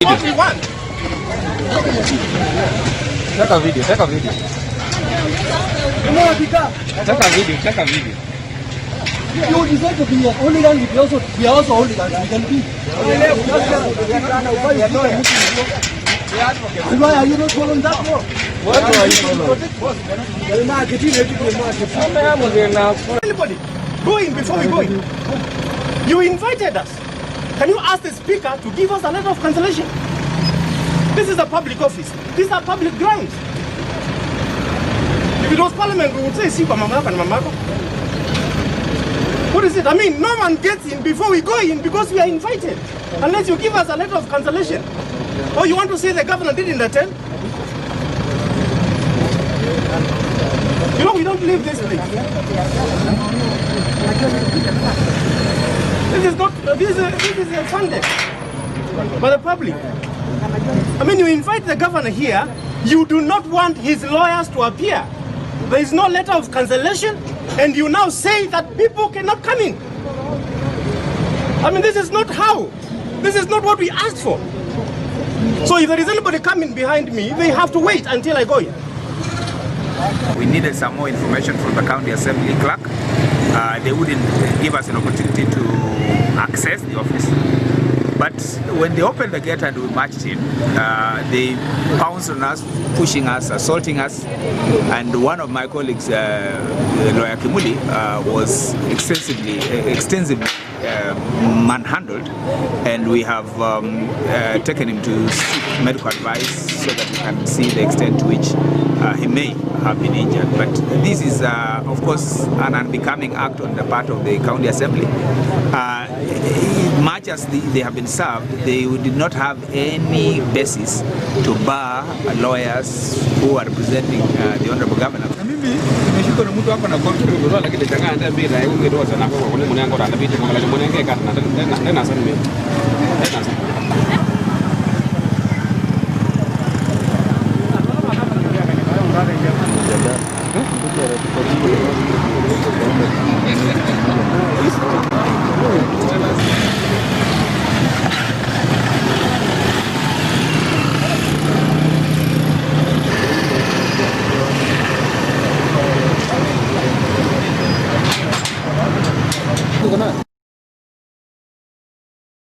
What we want. Take a video. Take a video. Take a video. You decide to be a hooligan, we also hooligans. We can be. Why are you not following that law? What are you following? Anybody, go in before we go in. You invited us. Can you ask the speaker to give us a letter of cancellation? This is a public office. These are public grounds. If it was parliament, we would say, Sipa Mamaka and Mamaka. What is it? I mean, no one gets in before we go in because we are invited. Unless you give us a letter of cancellation. Or you want to say the governor didn't attend? You know, we don't leave this place. This is not, this is funded by the public. I mean, you invite the governor here, you do not want his lawyers to appear. There is no letter of cancellation, and you now say that people cannot come in. I mean, this is not how. This is not what we asked for. So if there is anybody coming behind me, they have to wait until I go in. We needed some more information from the county assembly clerk. They wouldn't give us an opportunity to access the office. But when they opened the gate and we marched in, they pounced on us, pushing us, assaulting us. And one of my colleagues, Lawyer Kimuli, was extensively manhandled, and we have taken him to seek medical advice so that we can see the extent to which he may have been injured. But this is, of course, an unbecoming act on the part of the county assembly. Much as they have been served, they did not have any basis to bar lawyers who are representing the Honorable Governor. Nimeshika na mtu hapa na kwa kitu ndio lakini changa ndio bila hiyo ndio sana kwa kule mwanangu anapitia kwa kule mwanangu kana tena sana mimi.